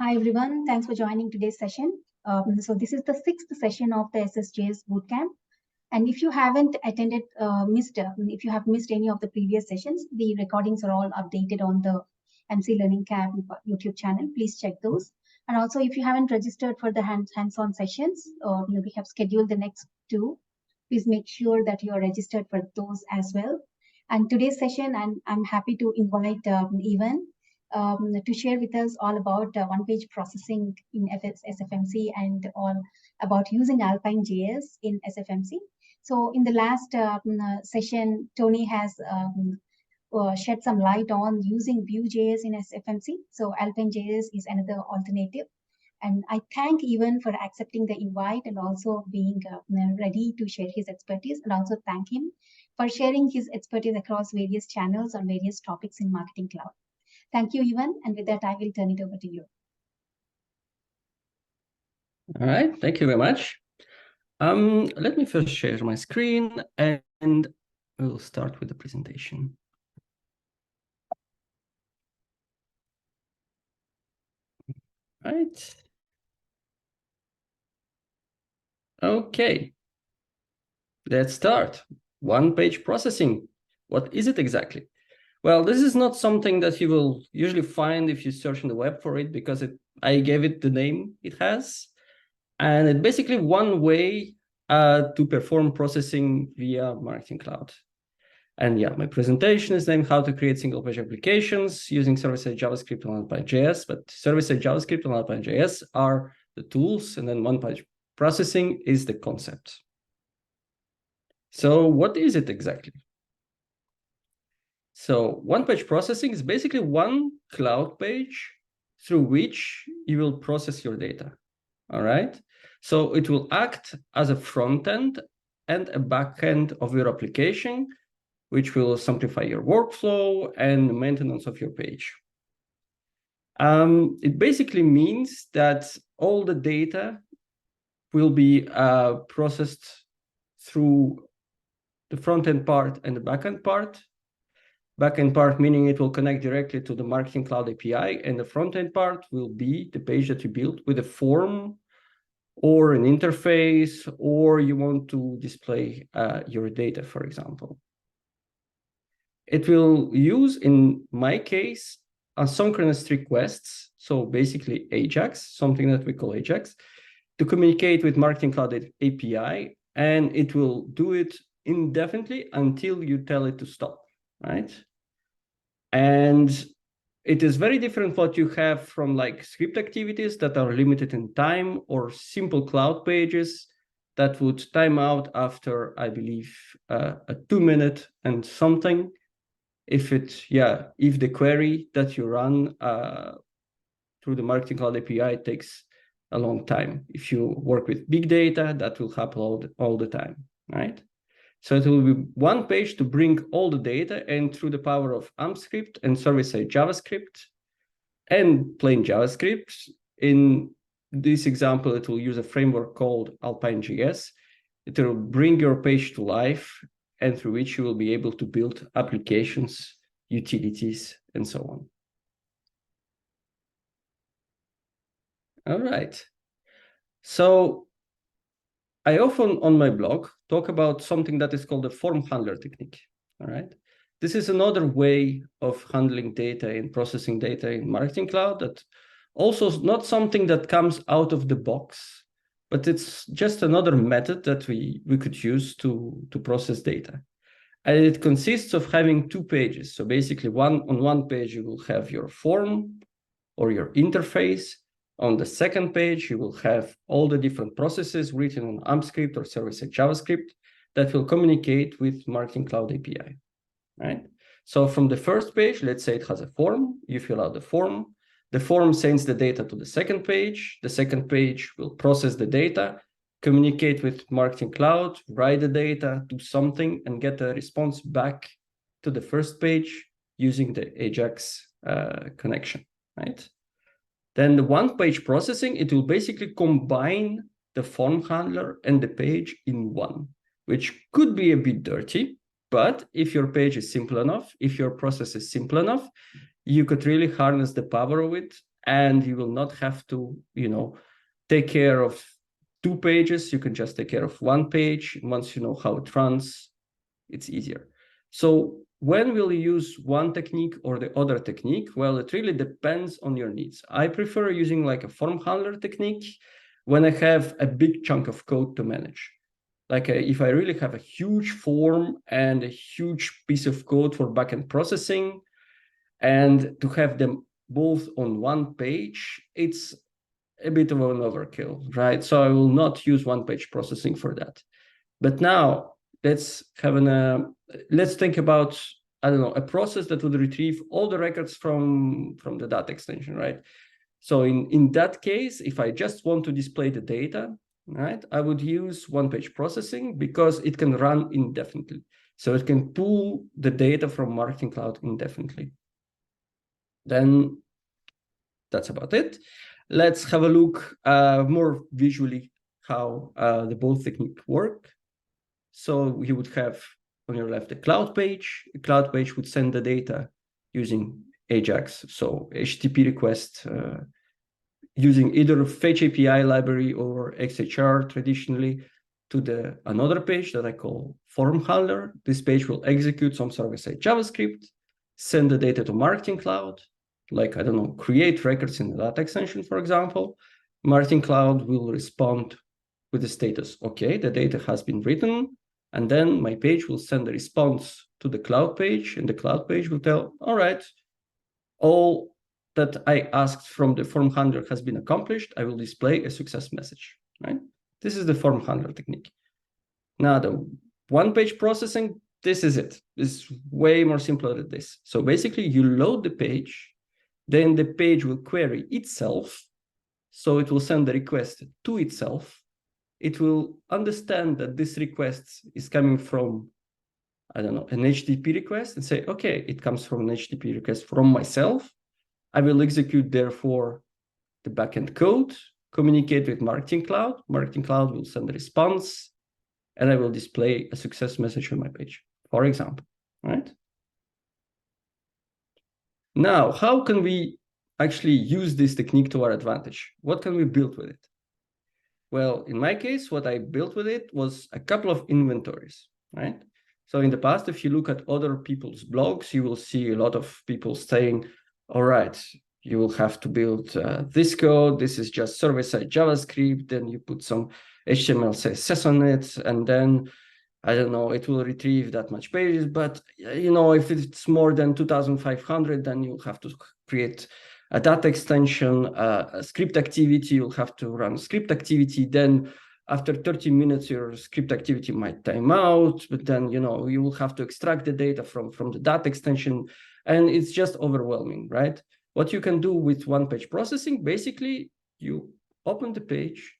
Hi, everyone. Thanks for joining today's session. So this is the 6th session of the SSJS Bootcamp. And if you haven't attended, if you have missed any of the previous sessions, the recordings are all updated on the MC Learning Camp YouTube channel. Please check those. And also, if you haven't registered for the hands-on sessions, we have scheduled the next 2. Please make sure that you are registered for those as well. And today's session, I'm happy to invite Evan to share with us all about one-page processing in SFMC and all about using Alpine JS in SFMC. So in the last session, Tony has shed some light on using Vue.js in SFMC. So Alpine JS is another alternative. And I thank Evan for accepting the invite and also being ready to share his expertise, and also thank him for sharing his expertise across various channels on various topics in Marketing Cloud. Thank you, Evan. And with that, I will turn it over to you. All right. Thank you very much. Let me first share my screen and we'll start with the presentation. All right. Okay. Let's start. One-page processing. What is it exactly? Well, this is not something that you will usually find if you search on the web for it, because I gave it the name it has. And it's basically one way to perform processing via Marketing Cloud. And yeah, my presentation is named How to Create Single-Page Applications using Server-Side JavaScript and AplineJS. But Server-Side JavaScript and AplineJS are the tools, and then one-page processing is the concept. So what is it exactly? So one-page processing is basically one cloud page through which you will process your data. All right. So it will act as a front end and a back end of your application, which will simplify your workflow and maintenance of your page. It basically means that all the data will be processed through the front end part and the back end part. Back end part meaning it will connect directly to the Marketing Cloud API, and the front end part will be the page that you built with a form or an interface, or you want to display your data, for example. It will use, in my case, asynchronous requests, so basically AJAX, something that we call AJAX, to communicate with Marketing Cloud API, and it will do it indefinitely until you tell it to stop, right? And it is very different what you have from like script activities that are limited in time, or simple cloud pages that would time out after, I believe, a 2-minute and something. If the query that you run through the Marketing Cloud API takes a long time. If you work with big data, that will happen all the time, right? So it will be one page to bring all the data, and through the power of AMP script and server-side JavaScript and plain JavaScript, in this example, it will use a framework called Alpine JS. It will bring your page to life, and through which you will be able to build applications, utilities, and so on. All right. So I often on my blog talk about something that is called the form handler technique. All right. This is another way of handling data and processing data in Marketing Cloud that also is not something that comes out of the box, but it's just another method that we could use to process data. And it consists of having 2 pages. So basically on one page, you will have your form or your interface. On the second page, you will have all the different processes written on AMP script or server-side JavaScript that will communicate with Marketing Cloud API, right? So from the first page, let's say it has a form, you fill out the form sends the data to the second page will process the data, communicate with Marketing Cloud, write the data, do something, and get a response back to the first page using the AJAX connection, right? Then the one-page processing, it will basically combine the form handler and the page in one, which could be a bit dirty, but if your page is simple enough, if your process is simple enough, you could really harness the power of it and you will not have to, take care of 2 pages. You can just take care of 1 page. Once you know how it runs, it's easier. So when will you use one technique or the other technique? Well, it really depends on your needs. I prefer using like a form handler technique when I have a big chunk of code to manage. Like if I really have a huge form and a huge piece of code for backend processing, and to have them both on 1 page, it's a bit of an overkill, right? So I will not use one-page processing for that. But now let's think about, I don't know, a process that would retrieve all the records from the data extension, right? So in that case, if I just want to display the data, right, I would use one-page processing because it can run indefinitely. So it can pull the data from Marketing Cloud indefinitely. Then that's about it. Let's have a look more visually how the both techniques work. So you would have on your left a cloud page. A cloud page would send the data using AJAX, so HTTP request using either Fetch API library or XHR traditionally to another page that I call form handler. This page will execute some server-side JavaScript, send the data to Marketing Cloud, like, I don't know, create records in the data extension, for example. Marketing Cloud will respond with the status, okay, the data has been written, and then my page will send a response to the cloud page, and the cloud page will tell, all right, all that I asked from the form handler has been accomplished. I will display a success message, right? This is the form handler technique. Now, the one-page processing, this is it. It's way more simpler than this. So basically, you load the page, then the page will query itself. So it will send the request to itself. It will understand that this request is coming from, I don't know, an HTTP request and say, okay, it comes from an HTTP request from myself. I will execute, therefore, the backend code, communicate with Marketing Cloud. Marketing Cloud will send a response, and I will display a success message on my page, for example, right? Now, how can we actually use this technique to our advantage? What can we build with it? Well, in my case, what I built with it was a couple of inventories, right? So in the past, if you look at other people's blogs, you will see a lot of people saying, all right, you will have to build this code. This is just server-side JavaScript. Then you put some HTML, CSS on it. And then, I don't know, it will retrieve that much pages. But, if it's more than 2,500, then you have to create a data extension, a script activity. You'll have to run script activity. Then after 30 minutes, your script activity might time out. But then, you will have to extract the data from the data extension. And it's just overwhelming, right? What you can do with one-page processing, basically, you open the page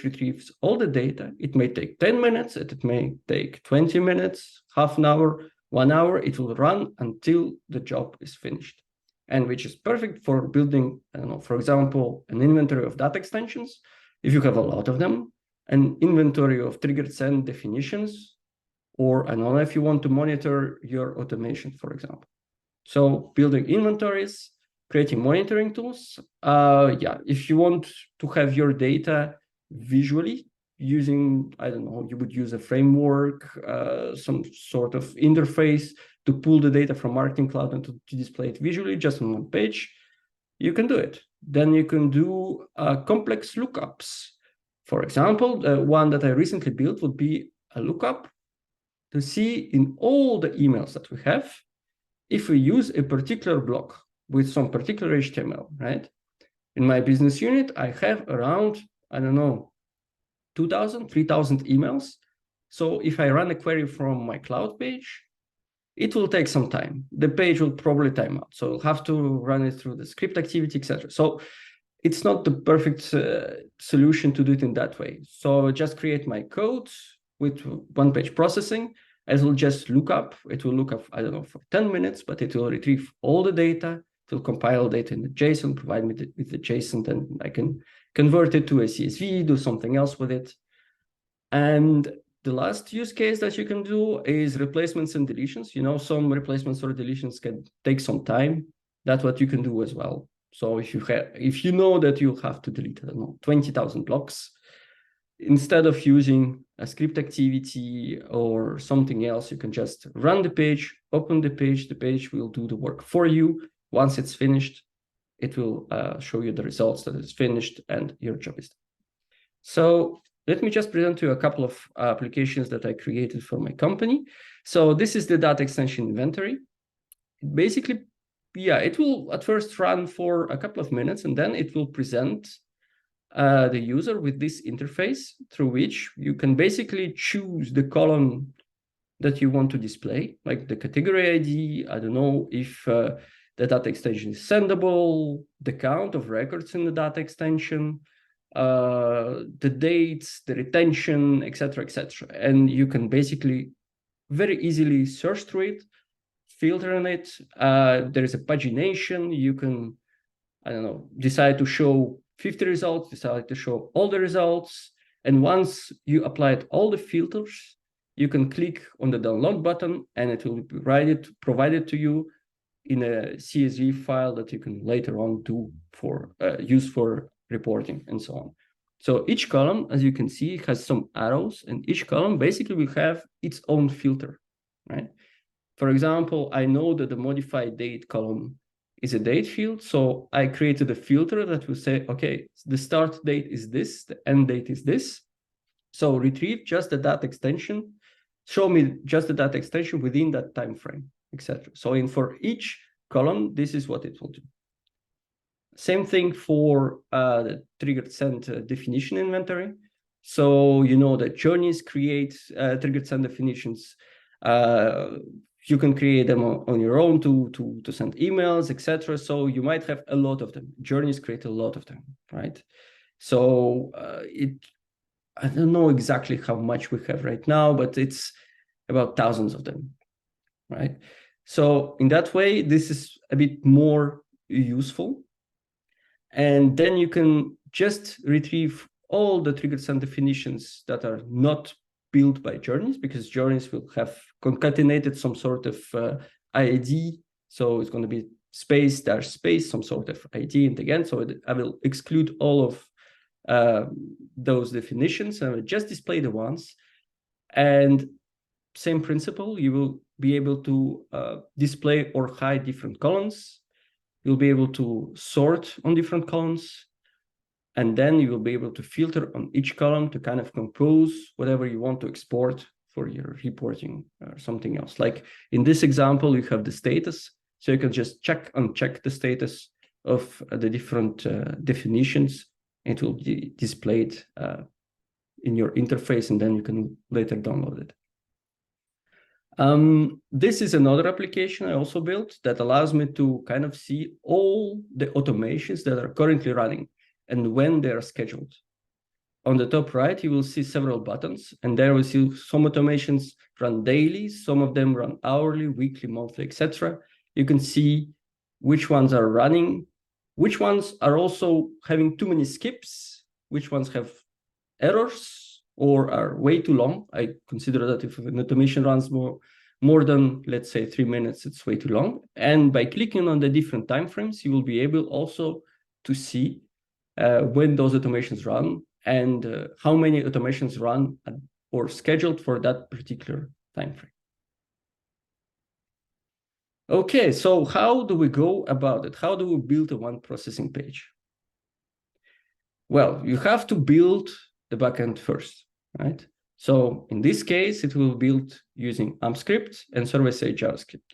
retrieves all the data. It may take 10 minutes, it may take 20 minutes, half an hour, 1 hour. It will run until the job is finished. And which is perfect for building, I don't know, for example, an inventory of data extensions. If you have a lot of them, an inventory of triggered send definitions, or I don't know, if you want to monitor your automation, for example. So building inventories, creating monitoring tools. If you want to have your data visually using, I don't know, you would use a framework, some sort of interface to pull the data from Marketing Cloud and to display it visually just on one page, you can do it. Then you can do complex lookups. For example, the one that I recently built would be a lookup to see in all the emails that we have, if we use a particular block with some particular HTML, right? In my business unit, I have around, I don't know, 2,000, 3,000 emails. So if I run a query from my cloud page, it will take some time. The page will probably time out. So I'll have to run it through the script activity, etc. So it's not the perfect solution to do it in that way. So just create my code with one-page processing. It will just look up. It will look up, I don't know, for 10 minutes, but it will retrieve all the data. It will compile data in the JSON, provide me with the JSON, then I can convert it to a CSV, do something else with it. And the last use case that you can do is replacements and deletions. Some replacements or deletions can take some time. That's what you can do as well. So if you know that you have to delete, I don't know, 20,000 blocks, instead of using a script activity or something else, you can just run the page, open the page will do the work for you. Once it's finished, it will show you the results that it's finished and your job is done. So let me just present to you a couple of applications that I created for my company. So this is the data extension inventory. Basically, yeah, it will at first run for a couple of minutes, and then it will present the user with this interface through which you can basically choose the column that you want to display, like the category ID. I don't know if the data extension is sendable, the count of records in the data extension, the dates, the retention, etc., etc. And you can basically very easily search through it, filter on it. There is a pagination. You can, I don't know, decide to show 50 results, decide to show all the results. And once you applied all the filters, you can click on the download button and it will be provided to you in a CSV file that you can later on use for reporting and so on. So each column, as you can see, has some arrows, and each column basically will have its own filter, right? For example, I know that the modified date column is a date field, so I created a filter that will say, okay, the start date is this, the end date is this. So retrieve just the data extension, show me just the data extension within that time frame, etc. So for each column, this is what it will do. Same thing for the triggered send definition inventory. So you know that journeys create triggered send definitions. You can create them on your own to send emails, etc. So you might have a lot of them. Journeys create a lot of them, right? So I don't know exactly how much we have right now, but it's about thousands of them, right? So in that way, this is a bit more useful. And then you can just retrieve all the triggered send definitions that are not built by journeys, because journeys will have concatenated some sort of ID. So it's going to be space dash space, some sort of ID. And again, so I will exclude all of those definitions and I will just display the ones. And same principle, you will be able to display or hide different columns. You'll be able to sort on different columns, and then you will be able to filter on each column to kind of compose whatever you want to export for your reporting or something else. Like in this example, you have the status, so you can just check the status of the different definitions. It will be displayed in your interface, and then you can later download it. This is another application I also built that allows me to kind of see all the automations that are currently running and when they are scheduled. On the top right, you will see several buttons, and there we see some automations run daily, some of them run hourly, weekly, monthly, etc. You can see which ones are running, which ones are also having too many skips, which ones have errors or are way too long. I consider that if an automation runs more than, let's say, 3 minutes, it's way too long. And by clicking on the different timeframes, you will be able also to see when those automations run and how many automations run or scheduled for that particular time frame. Okay, so how do we go about it? How do we build a one processing page? Well, you have to build the backend first, right? So in this case, it will build using AMP script and server-side JavaScript.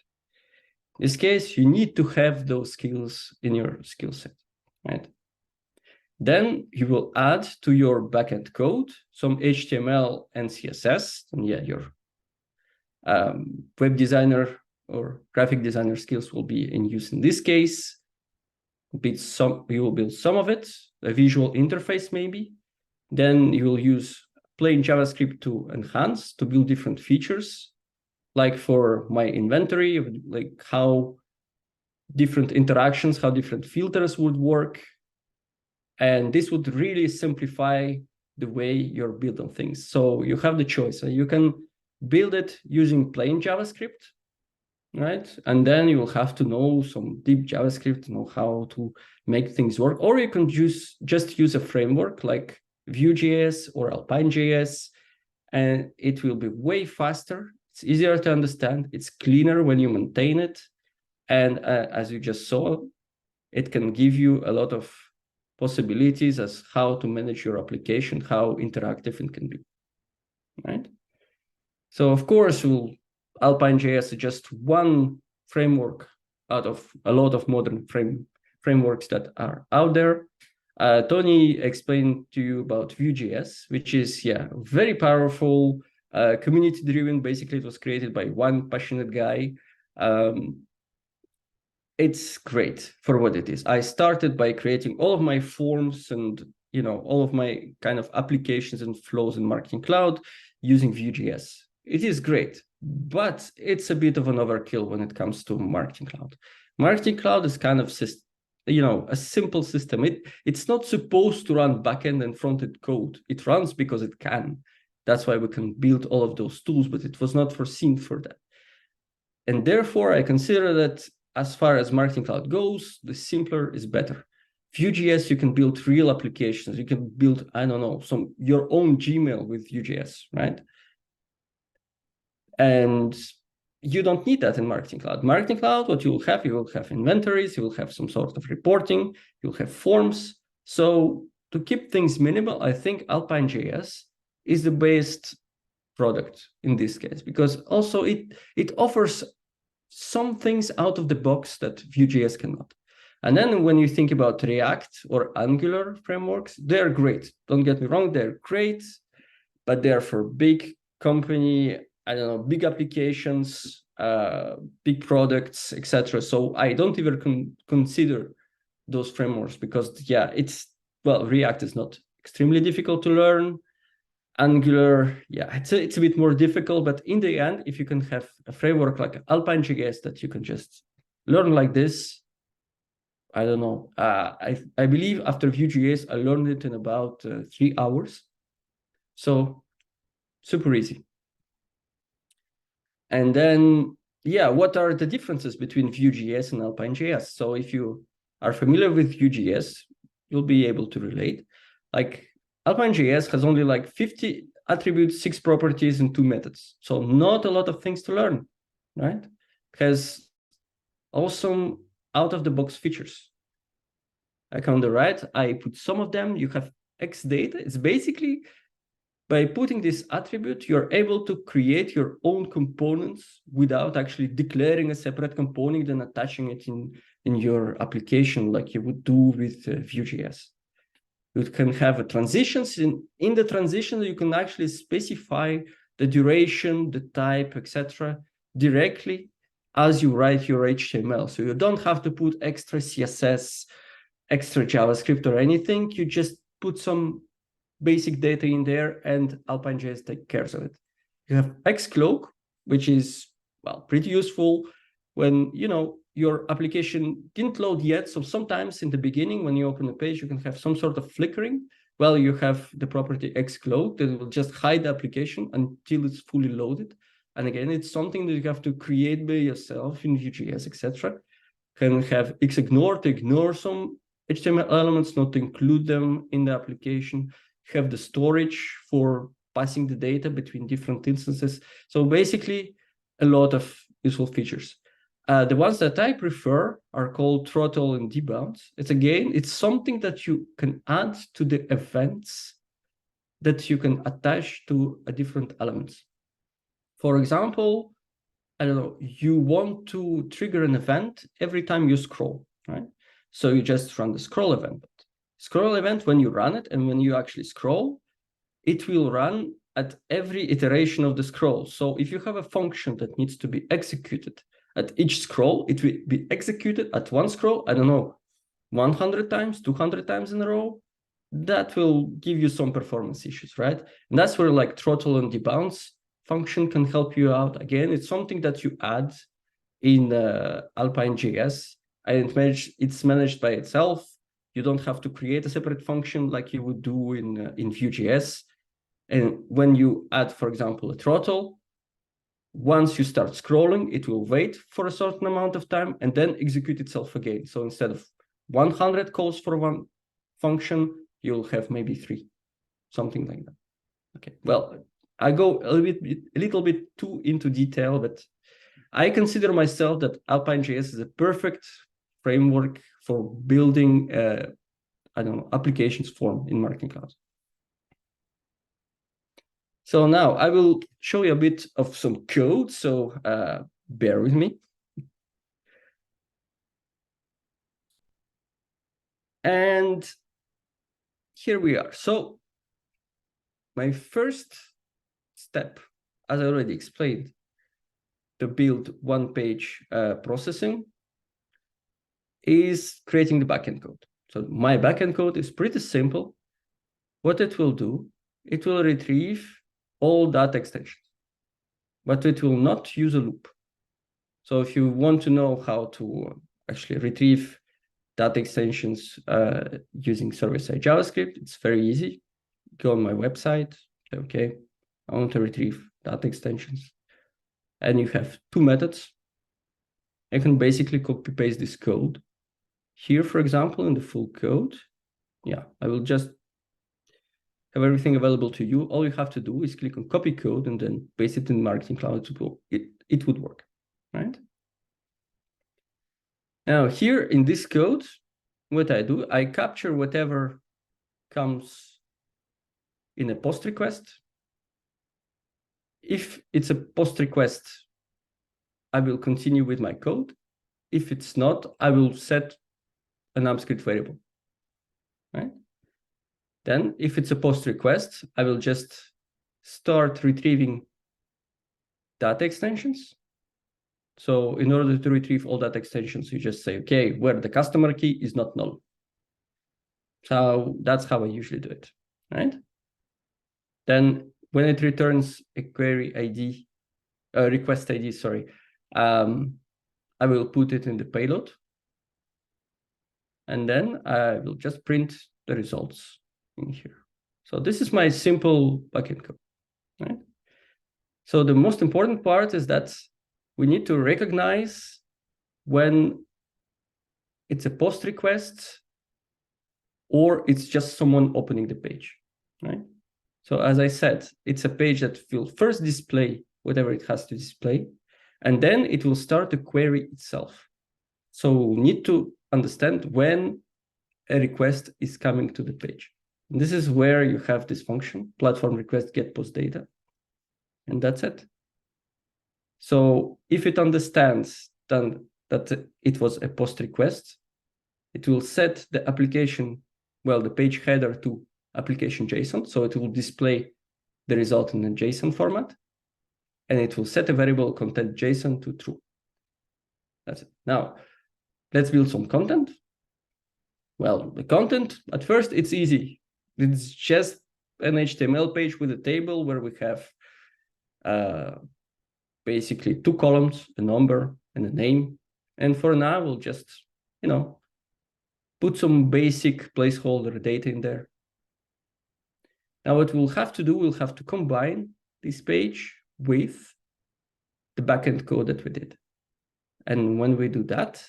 In this case, you need to have those skills in your skill set, right? Then you will add to your backend code some HTML and CSS, and yeah, your web designer or graphic designer skills will be in use in this case. You will build some of it, a visual interface maybe. Then you will use plain JavaScript to enhance, to build different features, like for my inventory, like how different interactions, how different filters would work. And this would really simplify the way you're building things. So you have the choice. You can build it using plain JavaScript, right? And then you will have to know some deep JavaScript to know how to make things work. Or you can just use a framework like Vue.js or AlpineJS, and it will be way faster. It's easier to understand. It's cleaner when you maintain it. And as you just saw, it can give you a lot of possibilities as how to manage your application, how interactive it can be, right? So of course, AlpineJS is just one framework out of a lot of modern frameworks that are out there. Tony explained to you about Vue.js, which is, yeah, very powerful, community-driven. Basically, it was created by one passionate guy. It's great for what it is. I started by creating all of my forms and all of my kind of applications and flows in Marketing Cloud using Vue.js. It is great, but it's a bit of an overkill when it comes to Marketing Cloud. Marketing Cloud is kind of a simple system. It's not supposed to run backend and frontend code. It runs because it can. That's why we can build all of those tools, but it was not foreseen for that. And therefore, I consider that as far as Marketing Cloud goes, the simpler is better. Vue.js, you can build real applications. You can build, I don't know, your own Gmail with Vue.js, right? And you don't need that in Marketing Cloud. Marketing Cloud, what you will have inventories, you will have some sort of reporting, you'll have forms. So to keep things minimal, I think AlpineJS is the best product in this case, because also it offers some things out of the box that Vue.js cannot. And then when you think about React or Angular frameworks, they're great. Don't get me wrong, they're great, but they're for big company, I don't know, big applications, big products, etc. So I don't even consider those frameworks because, yeah, React is not extremely difficult to learn. Angular, yeah, it's a bit more difficult, but in the end, if you can have a framework like AlpineJS that you can just learn like this, I don't know. I believe after Vue.js, I learned it in about 3 hours. So super easy. And then, yeah, what are the differences between Vue.js and AlpineJS? So if you are familiar with Vue.js, you'll be able to relate. Like AlpineJS has only like 50 attributes, 6 properties, and 2 methods. So not a lot of things to learn, right? It has awesome out-of-the-box features. Like on the right, I put some of them. You have X data. It's basically, by putting this attribute, you're able to create your own components without actually declaring a separate component and attaching it in your application like you would do with Vue.js. You can have transitions. In the transition, you can actually specify the duration, the type, etc. directly as you write your HTML. So you don't have to put extra CSS, extra JavaScript or anything. You just put some basic data in there and AlpineJS takes care of it. You have Xcloak, which is, well, pretty useful when, your application didn't load yet. So sometimes in the beginning, when you open a page, you can have some sort of flickering. Well, you have the property Xcloak that will just hide the application until it's fully loaded. And again, it's something that you have to create by yourself in Vue.js, etc. Can have Xignore to ignore some HTML elements, not to include them in the application. Have the storage for passing the data between different instances. So basically, a lot of useful features. The ones that I prefer are called throttle and debounce. It's something that you can add to the events that you can attach to different elements. For example, I don't know, you want to trigger an event every time you scroll, right? So you just run the scroll event. Scroll event, when you run it and when you actually scroll, it will run at every iteration of the scroll. So if you have a function that needs to be executed at each scroll, it will be executed at one scroll, I don't know, 100 times, 200 times in a row. That will give you some performance issues, right? And that's where like throttle and debounce function can help you out. Again, it's something that you add in AlpineJS, and it's managed by itself. You don't have to create a separate function like you would do in Vue.js. And when you add, for example, a throttle, once you start scrolling, it will wait for a certain amount of time and then execute itself again. So instead of 100 calls for one function, you'll have maybe 3, something like that. Okay, well, I go a little bit too into detail, but I consider myself that AplineJS is a perfect framework for building, I don't know, applications form in Marketing Cloud. So now I will show you a bit of some code, so bear with me. And here we are. So my first step, as I already explained, to build one-page processing is creating the backend code. So my backend code is pretty simple. What it will do, it will retrieve all data extensions, but it will not use a loop. So if you want to know how to actually retrieve data extensions using server-side JavaScript, it's very easy. Go on my website, say, okay, I want to retrieve data extensions. And you have 2 methods. I can basically copy-paste this code. Here, for example, in the full code, yeah, I will just have everything available to you. All you have to do is click on copy code and then paste it in Marketing Cloud. It would work, right? Now here in this code, what I do, I capture whatever comes in a post request. If it's a post request, I will continue with my code. If it's not, I will set an AMP script variable, right? Then if it's a post request, I will just start retrieving data extensions. So in order to retrieve all data extensions, you just say, okay, where the customer key is not null. So that's how I usually do it, right? Then when it returns a query ID, request ID, sorry, I will put it in the payload. And then I will just print the results in here. So this is my simple backend code, right? So the most important part is that we need to recognize when it's a post request or it's just someone opening the page, right? So as I said, it's a page that will first display whatever it has to display, and then it will start to query itself. So we need to understand when a request is coming to the page. And this is where you have this function, platform request get post data, and that's it. So if it understands then that it was a post request, it will set the application, well, the page header to application JSON. So it will display the result in a JSON format, and it will set a variable content JSON to true. That's it. Now, let's build some content. Well, the content, at first, it's easy. It's just an HTML page with a table where we have basically 2 columns, a number and a name. And for now, we'll just, put some basic placeholder data in there. Now, what we'll have to do, we'll have to combine this page with the backend code that we did. And when we do that,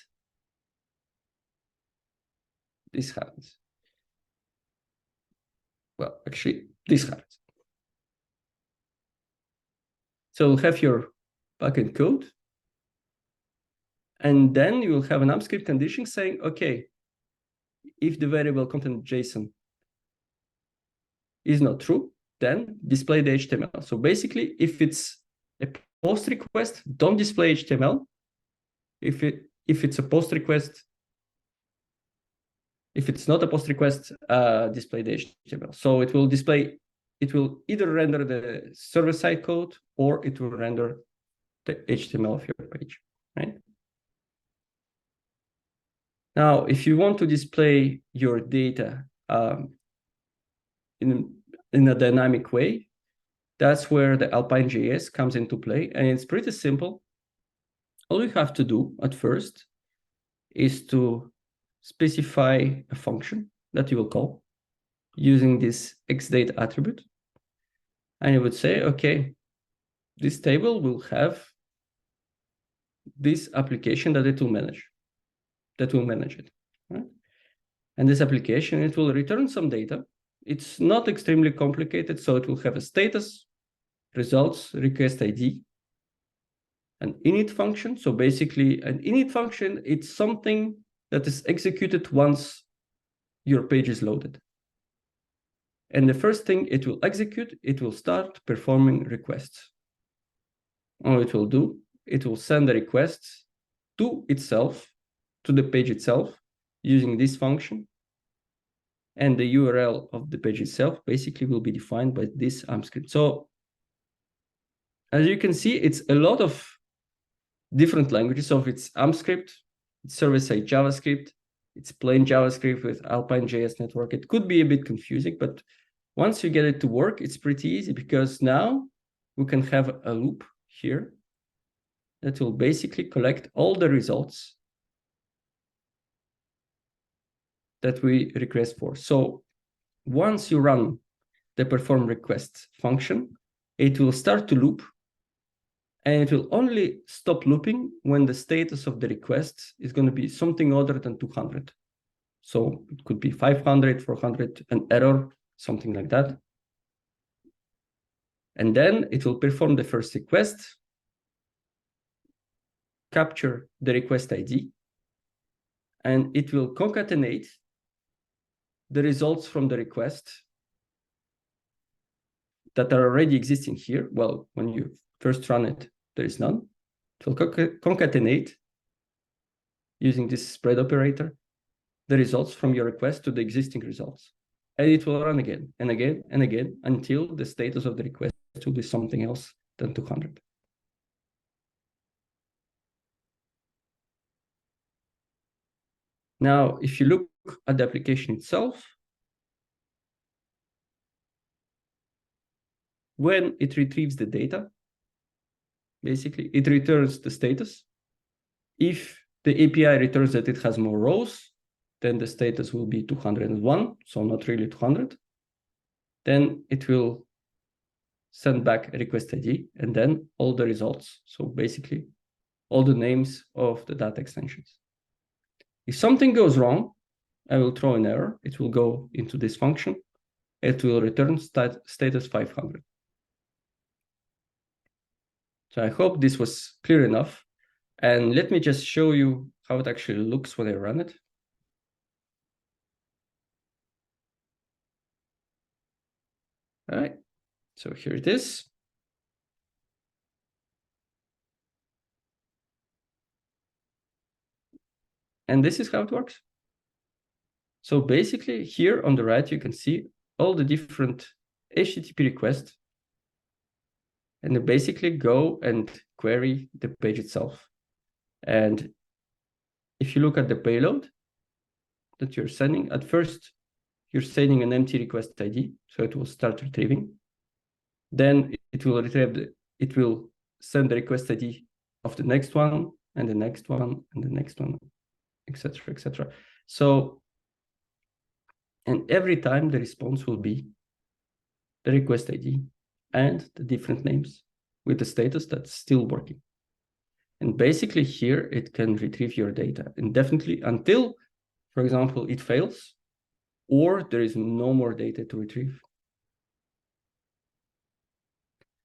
this happens. Well, actually, this happens. So you'll have your backend code, and then you will have an AMP script condition saying, okay, if the variable content JSON is not true, then display the HTML. So basically, if it's a post request, don't display HTML. If it's a post request, if it's not a post request, display the HTML. So it will either render the server-side code or it will render the HTML of your page, right? Now, if you want to display your data in a dynamic way, that's where the Alpine JS comes into play, and it's pretty simple. All you have to do at first is to specify a function that you will call using this xDate attribute. And you would say, okay, this table will have this application that it will manage, it, right? And this application, it will return some data. It's not extremely complicated, so it will have a status, results, request ID, an init function. So basically, an init function, it's something that is executed once your page is loaded. And the first thing it will execute, it will start performing requests. All it will do, it will send the requests to itself, to the page itself, using this function. And the URL of the page itself basically will be defined by this AMP script. So as you can see, it's a lot of different languages. So it's AMP script, it's server-side JavaScript, it's plain JavaScript with Alpine JS network. It could be a bit confusing, but once you get it to work, it's pretty easy, because now we can have a loop here that will basically collect all the results that we request for. So once you run the perform request function, it will start to loop, and it will only stop looping when the status of the request is going to be something other than 200. So it could be 500, 400, an error, something like that. And then it will perform the first request, capture the request ID, and it will concatenate the results from the request that are already existing here. Well, when you first run it, there is none. It will concatenate, using this spread operator, the results from your request to the existing results. And it will run again and again and again until the status of the request will be something else than 200. Now, if you look at the application itself, when it retrieves the data, basically it returns the status. If the API returns that it has more rows, then the status will be 201, so not really 200. Then it will send back a request ID, and then all the results. So basically, all the names of the data extensions. If something goes wrong, I will throw an error. It will go into this function. It will return status 500. So I hope this was clear enough. And let me just show you how it actually looks when I run it. All right, so here it is. And this is how it works. So basically here on the right, you can see all the different HTTP requests, and they basically go and query the page itself. And if you look at the payload that you're sending, at first you're sending an empty request ID, so it will start retrieving. Then it will retrieve it will send the request ID of the next one, and the next one, and the next one, etc., etc. So, and every time the response will be the request ID and the different names with the status that's still working. And basically here it can retrieve your data indefinitely until, for example, it fails or there is no more data to retrieve.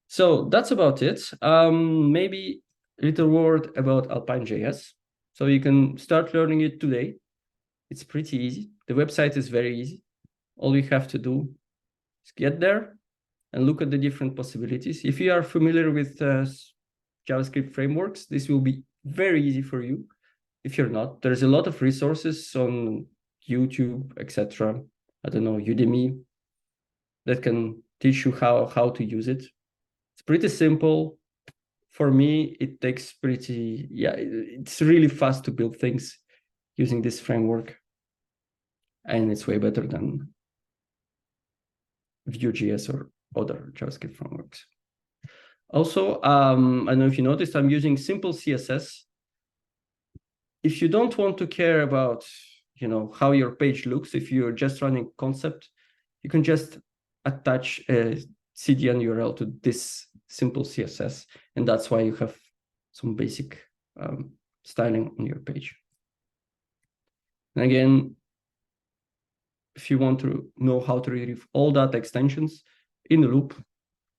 So that's about it. Maybe a little word about Alpine JS. So you can start learning it today. It's pretty easy. The website is very easy. All you have to do is get there and look at the different possibilities. If you are familiar with JavaScript frameworks, this will be very easy for you. If you're not, there's a lot of resources on YouTube, etc. I don't know, Udemy, that can teach you how to use it. It's pretty simple. For me, it takes pretty, it's really fast to build things using this framework. And it's way better than Vue.js or other JavaScript frameworks. Also, I don't know if you noticed, I'm using simple CSS. If you don't want to care about, how your page looks, if you're just running concept, you can just attach a CDN URL to this simple CSS, and that's why you have some basic styling on your page. And again, if you want to know how to retrieve all data extensions in the loop,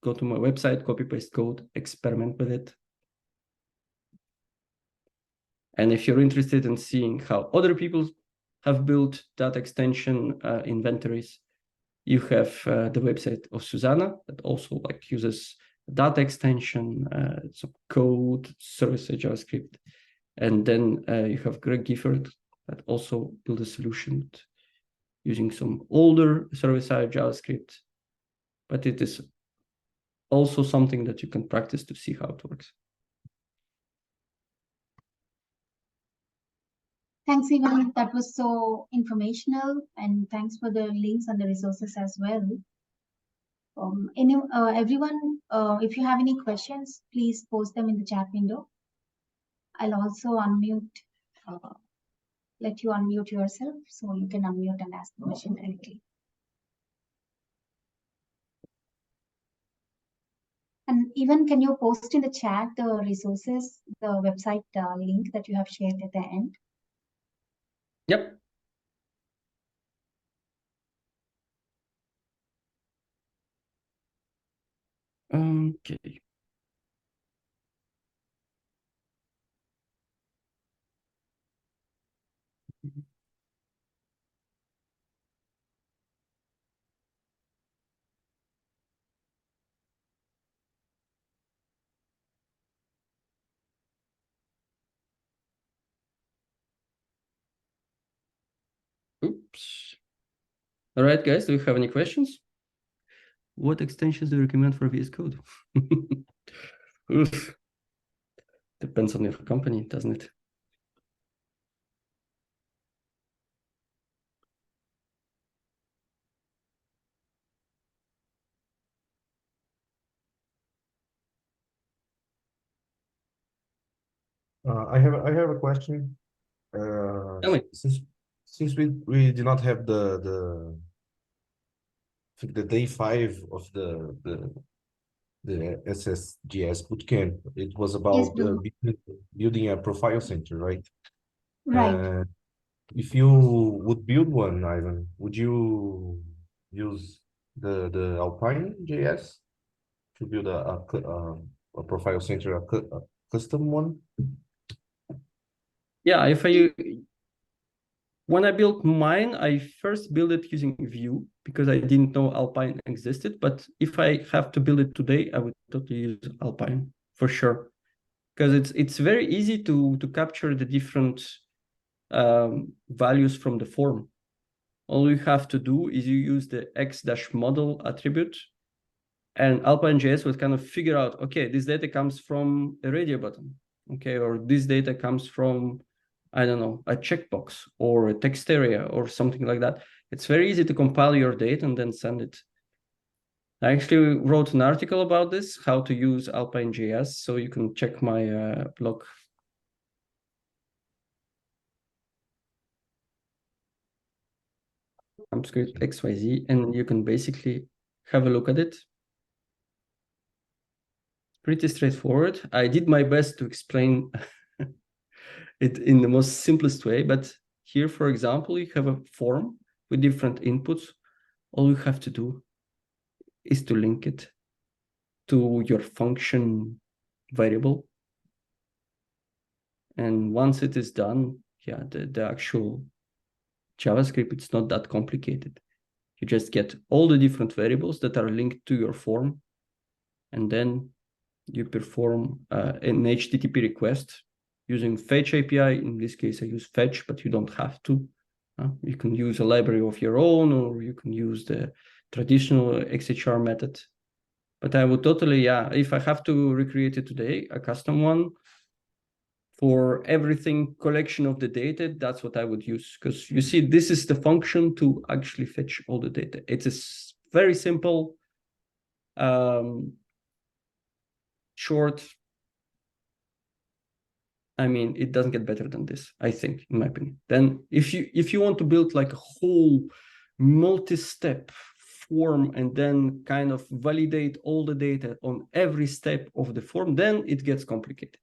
go to my website, copy paste code, experiment with it. And if you're interested in seeing how other people have built data extension inventories, you have the website of Susanna that also like uses data extension, some code, server-side JavaScript. And then you have Greg Gifford that also built a solution using some older server-side JavaScript. But it is also something that you can practice to see how it works. Thanks, Ivan. That was so informational, and thanks for the links and the resources as well. Everyone, if you have any questions, please post them in the chat window. I'll also unmute, let you unmute yourself so you can unmute and ask the question directly. And even can you post in the chat the resources, the website link that you have shared at the end? Yep. Okay. Oops. All right, guys, do you have any questions? What extensions do you recommend for VS Code? Oof. Depends on your company, doesn't it? I have a question. Since we do not have the day 5 of the SSJS Bootcamp, it was about building a profile center, right? Right. If you would build one, Ivan, would you use the Alpine JS to build a profile center, a custom one? Yeah, when I built mine, I first built it using Vue because I didn't know Alpine existed. But if I have to build it today, I would totally use Alpine for sure, because it's very easy to capture the different values from the form. All you have to do is you use the x-model attribute, and AplineJS would kind of figure out, okay, this data comes from a radio button, okay, or this data comes from, I don't know, a checkbox or a text area or something like that. It's very easy to compile your data and then send it. I actually wrote an article about this, how to use AplineJS, so you can check my blog. script XYZ, and you can basically have a look at it. Pretty straightforward. I did my best to explain it in the most simplest way, but here, for example, you have a form with different inputs. All you have to do is to link it to your function variable. And once it is done, yeah, the actual JavaScript, it's not that complicated. You just get all the different variables that are linked to your form, and then you perform an HTTP request using Fetch API. In this case, I use Fetch, but you don't have to. You can use a library of your own, or you can use the traditional XHR method. But I would totally, yeah, if I have to recreate it today, a custom one, for everything collection of the data, that's what I would use. Because you see, this is the function to actually fetch all the data. It is very simple, short. I mean, it doesn't get better than this, I think, in my opinion. Then if you want to build like a whole multi-step form and then kind of validate all the data on every step of the form, then it gets complicated.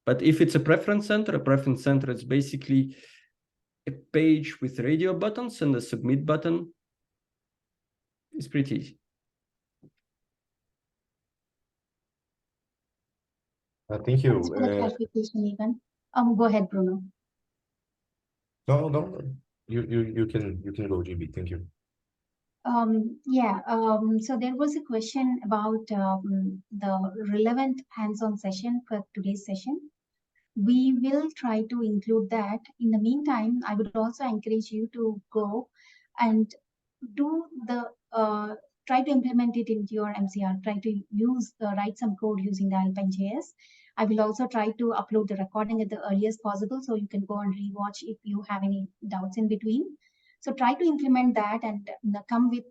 But if it's a preference center is basically a page with radio buttons and a submit button. It's pretty easy. Thank you. Thanks for the clarification, Ivan. Go ahead, Bruno. No, you can go, GB. Thank you. So there was a question about the relevant hands-on session for today's session. We will try to include that. In the meantime, I would also encourage you to go and do the try to implement it into your MCR. Try to write some code using the Alpine JS. I will also try to upload the recording at the earliest possible, so you can go and rewatch if you have any doubts in between. So try to implement that and come with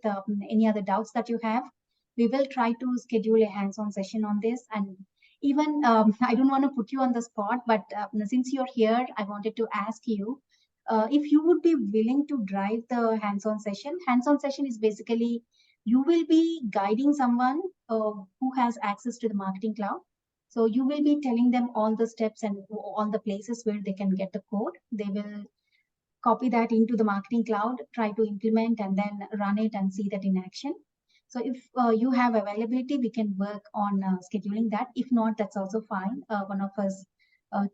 any other doubts that you have. We will try to schedule a hands-on session on this. And even I don't want to put you on the spot, but since you're here, I wanted to ask you if you would be willing to drive the hands-on session. Hands-on session is basically you will be guiding someone who has access to the Marketing Cloud. So you will be telling them all the steps and all the places where they can get the code. They will copy that into the Marketing Cloud, try to implement and then run it and see that in action. So if you have availability, we can work on scheduling that. If not, that's also fine. One of us,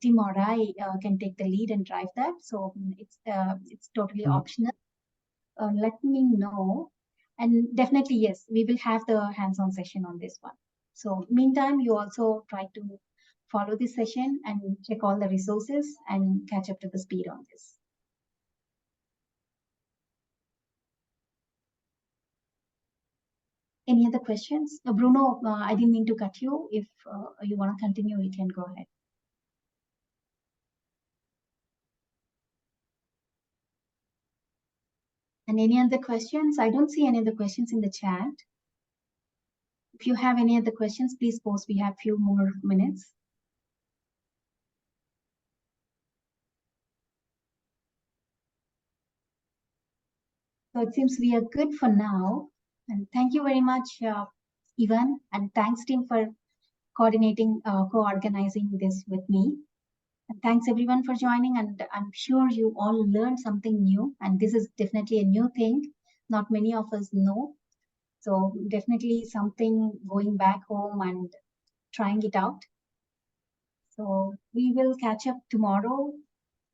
Tim or I, can take the lead and drive that. So it's totally optional. Let me know. And definitely, yes, we will have the hands-on session on this one. So meantime, you also try to follow this session and check all the resources and catch up to the speed on this. Any other questions? Bruno, I didn't mean to cut you. If you want to continue, you can go ahead. And any other questions? I don't see any other questions in the chat. If you have any other questions, please post. We have a few more minutes. So it seems we are good for now. And thank you very much, Ivan. And thanks, team, for coordinating, co-organizing this with me. And thanks everyone for joining, and I'm sure you all learned something new, and this is definitely a new thing. Not many of us know. So definitely something going back home and trying it out. So we will catch up tomorrow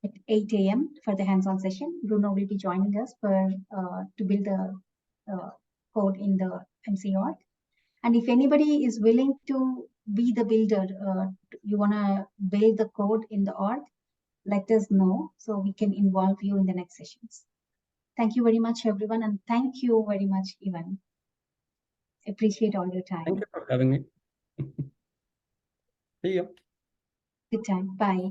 at 8 a.m. for the hands-on session. Bruno will be joining us for to build the code in the MCR. And if anybody is willing to be the builder, you want to build the code in the org, let us know so we can involve you in the next sessions. Thank you very much, everyone. And thank you very much, Ivan. Appreciate all your time. Thank you for having me. See you. Good time. Bye.